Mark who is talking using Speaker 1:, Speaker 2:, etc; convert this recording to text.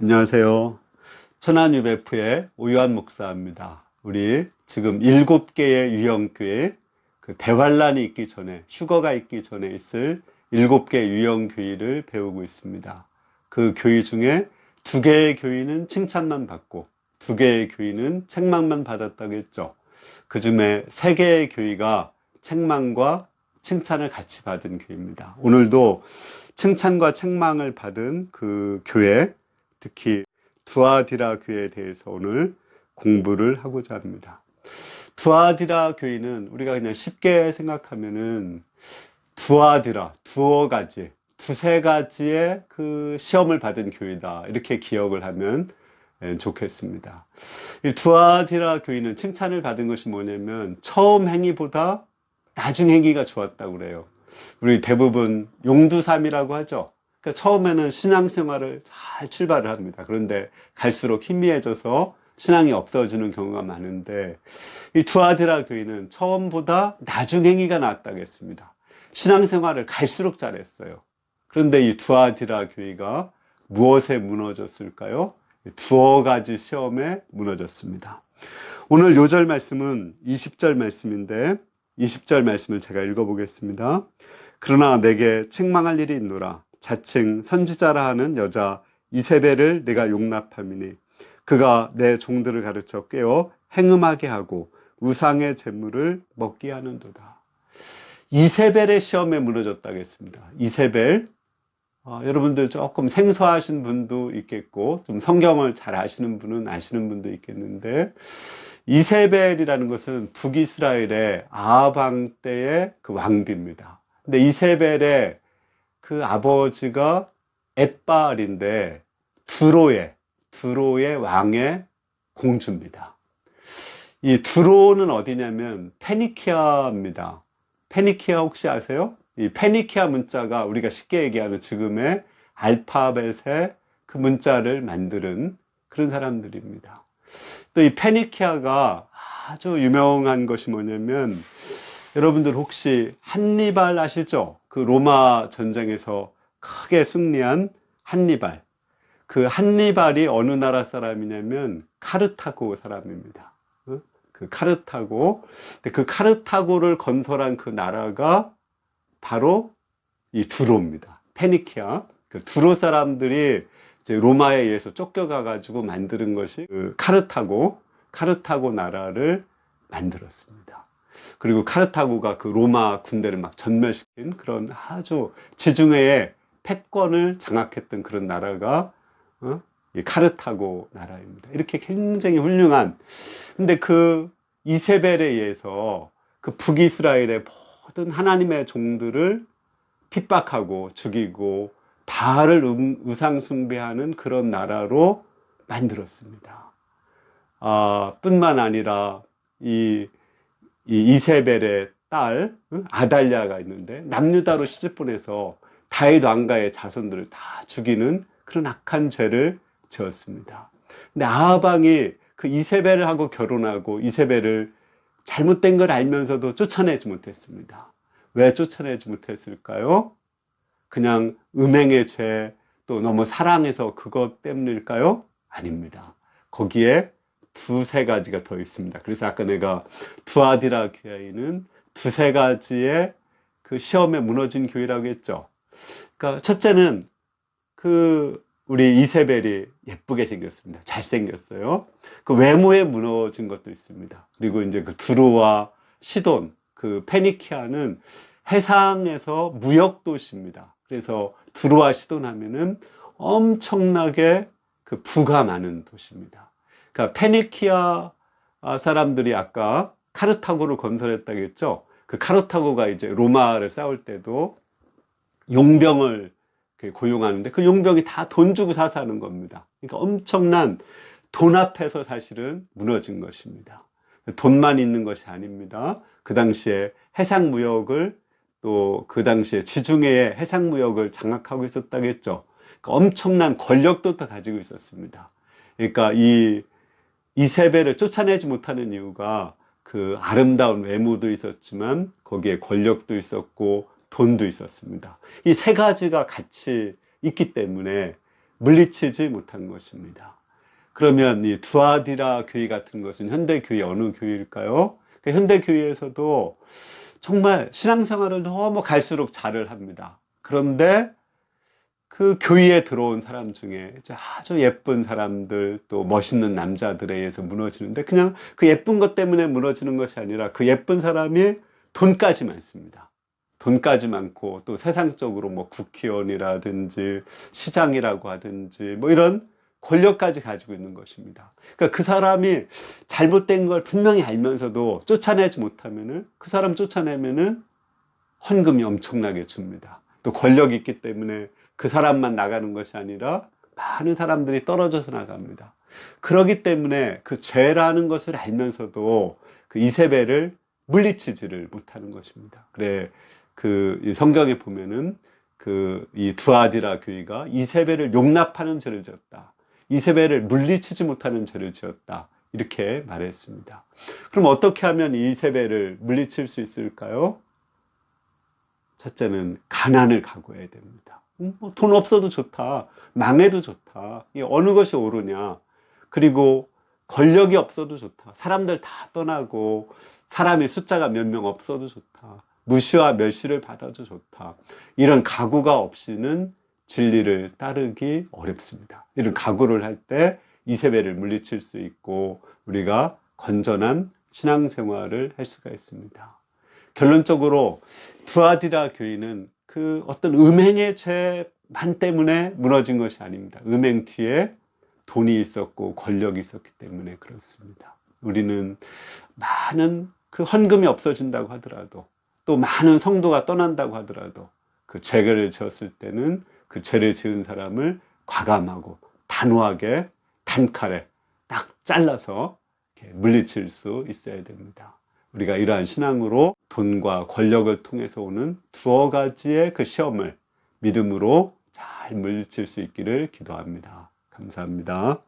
Speaker 1: 안녕하세요. 천안 UBF의 오유환 목사입니다. 우리 지금 7개의 유형교회, 대환란이 있기 전에, 휴거가 있기 전에 있을 7개 유형교회를 배우고 있습니다. 그 교회 중에 2개의 교회는 칭찬만 받고 2개의 교회는 책망만 받았다고 했죠. 그 중에 3개의 교회가 책망과 칭찬을 같이 받은 교회입니다. 오늘도 칭찬과 책망을 받은 그 교회, 특히 두아디라 교회에 대해서 오늘 공부를 하고자 합니다. 두아디라 교회는 우리가 그냥 쉽게 생각하면은 두아디라, 두어 가지, 두세 가지의 그 시험을 받은 교회다, 이렇게 기억을 하면 좋겠습니다. 이 두아디라 교회는 칭찬을 받은 것이 뭐냐면 처음 행위보다 나중 행위가 좋았다고 그래요. 우리 대부분 용두삼이라고 하죠. 그러니까 처음에는 신앙생활을 잘 출발을 합니다. 그런데 갈수록 희미해져서 신앙이 없어지는 경우가 많은데, 이 두아디라 교회는 처음보다 나중 행위가 낫다고 했습니다. 신앙생활을 갈수록 잘했어요. 그런데 이 두아디라 교회가 무엇에 무너졌을까요? 두어 가지 시험에 무너졌습니다. 오늘 요절 말씀은 20절 말씀인데 20절 말씀을 제가 읽어보겠습니다. 그러나 내게 책망할 일이 있노라. 자칭 선지자라 하는 여자 이세벨을 내가 용납함이니 그가 내 종들을 가르쳐 깨어 행음하게 하고 우상의 재물을 먹게 하는도다. 이세벨의 시험에 무너졌다고 했습니다. 이세벨, 여러분들 조금 생소하신 분도 있겠고 좀 성경을 잘 아시는 분은 아시는 분도 있겠는데, 이세벨이라는 것은 북이스라엘의 아합 왕 때의 그 왕비입니다. 근데 이세벨의 그 아버지가 엣바알인데 두로의 왕의 공주입니다. 이 두로는 어디냐면 페니키아입니다. 페니키아 혹시 아세요? 이 페니키아 문자가 우리가 쉽게 얘기하는 지금의 알파벳의 그 문자를 만드는 그런 사람들입니다. 또 이 페니키아가 아주 유명한 것이 뭐냐면, 여러분들 혹시 한니발 아시죠? 그 로마 전쟁에서 크게 승리한 한니발. 그 한니발이 어느 나라 사람이냐면 카르타고 사람입니다. 그 카르타고. 근데 그 카르타고를 건설한 그 나라가 바로 이 두로입니다. 페니키아. 그 두로 사람들이 이제 로마에 의해서 쫓겨가 가지고 만드는 것이 그 카르타고 나라를 만들었습니다. 그리고 카르타고가 그 로마 군대를 막 전멸시킨 그런 아주 지중해의 패권을 장악했던 그런 나라가 이 카르타고 나라입니다. 이렇게 굉장히 훌륭한, 근데 그 이세벨에 의해서 그 북이스라엘의 모든 하나님의 종들을 핍박하고 죽이고 바알을 우상 숭배하는 그런 나라로 만들었습니다. 뿐만 아니라 이 이세벨의 딸 아달랴가 있는데 남유다로 시집보내서 다윗 왕가의 자손들을 다 죽이는 그런 악한 죄를 지었습니다. 근데 아합 왕이 그 이세벨을 하고 결혼하고 이세벨을 잘못된 걸 알면서도 쫓아내지 못했습니다. 왜 쫓아내지 못했을까요? 그냥 음행의 죄, 또 너무 사랑해서 그것 때문일까요? 아닙니다. 거기에 두세 가지가 더 있습니다. 그래서 아까 내가 두아디라 교회는 두세 가지의 그 시험에 무너진 교회라고 했죠. 그러니까 첫째는 그 우리 이세벨이 예쁘게 생겼습니다. 잘생겼어요. 그 외모에 무너진 것도 있습니다. 그리고 이제 그 두로와 시돈, 그 페니키아는 해상에서 무역 도시입니다. 그래서 두로와 시돈 하면은 엄청나게 그 부가 많은 도시입니다. 그러니까 페니키아 사람들이 아까 카르타고를 건설했다고 했죠. 그 카르타고가 이제 로마를 싸울 때도 용병을 고용하는데 그 용병이 다 돈 주고 사서 하는 겁니다. 그러니까 엄청난 돈 앞에서 사실은 무너진 것입니다. 돈만 있는 것이 아닙니다. 그 당시에 해상무역을, 또 그 당시에 지중해의 해상무역을 장악하고 있었다고 했죠. 그러니까 엄청난 권력도 또 가지고 있었습니다. 그러니까 이 이세벨을 쫓아내지 못하는 이유가 그 아름다운 외모도 있었지만 거기에 권력도 있었고 돈도 있었습니다. 이 세 가지가 같이 있기 때문에 물리치지 못한 것입니다. 그러면 이 두아디라 교회 같은 것은 현대교회 어느 교회일까요? 그 현대교회에서도 정말 신앙생활을 너무 갈수록 잘을 합니다. 그런데 그 교회에 들어온 사람 중에 아주 예쁜 사람들, 또 멋있는 남자들에 의해서 무너지는데, 그냥 그 예쁜 것 때문에 무너지는 것이 아니라 그 예쁜 사람이 돈까지 많습니다. 돈까지 많고, 또 세상적으로 뭐 국회의원이라든지 시장이라고 하든지 뭐 이런 권력까지 가지고 있는 것입니다. 그러니까 그 사람이 잘못된 걸 분명히 알면서도 쫓아내지 못하면은, 그 사람 쫓아내면은 헌금이 엄청나게 줍니다. 또 권력이 있기 때문에 그 사람만 나가는 것이 아니라 많은 사람들이 떨어져서 나갑니다. 그렇기 때문에 그 죄라는 것을 알면서도 그 이세벨을 물리치지를 못하는 것입니다. 그래, 그 성경에 보면은 그 이 두아디라 교회가 이세벨을 용납하는 죄를 지었다. 이세벨을 물리치지 못하는 죄를 지었다. 이렇게 말했습니다. 그럼 어떻게 하면 이세벨을 물리칠 수 있을까요? 첫째는 가난을 각오해야 됩니다. 돈 없어도 좋다. 망해도 좋다. 이게 어느 것이 옳으냐. 그리고 권력이 없어도 좋다. 사람들 다 떠나고 사람의 숫자가 몇 명 없어도 좋다. 무시와 멸시를 받아도 좋다. 이런 각오가 없이는 진리를 따르기 어렵습니다. 이런 각오를 할 때 이세벨을 물리칠 수 있고 우리가 건전한 신앙생활을 할 수가 있습니다. 결론적으로 두아디라 교회는 그 어떤 음행의 죄만 때문에 무너진 것이 아닙니다. 음행 뒤에 돈이 있었고 권력이 있었기 때문에 그렇습니다. 우리는 많은 그 헌금이 없어진다고 하더라도, 또 많은 성도가 떠난다고 하더라도, 그 죄를 지었을 때는 그 죄를 지은 사람을 과감하고 단호하게 단칼에 딱 잘라서 이렇게 물리칠 수 있어야 됩니다. 우리가 이러한 신앙으로 돈과 권력을 통해서 오는 두어 가지의 그 시험을 믿음으로 잘 물리칠 수 있기를 기도합니다. 감사합니다.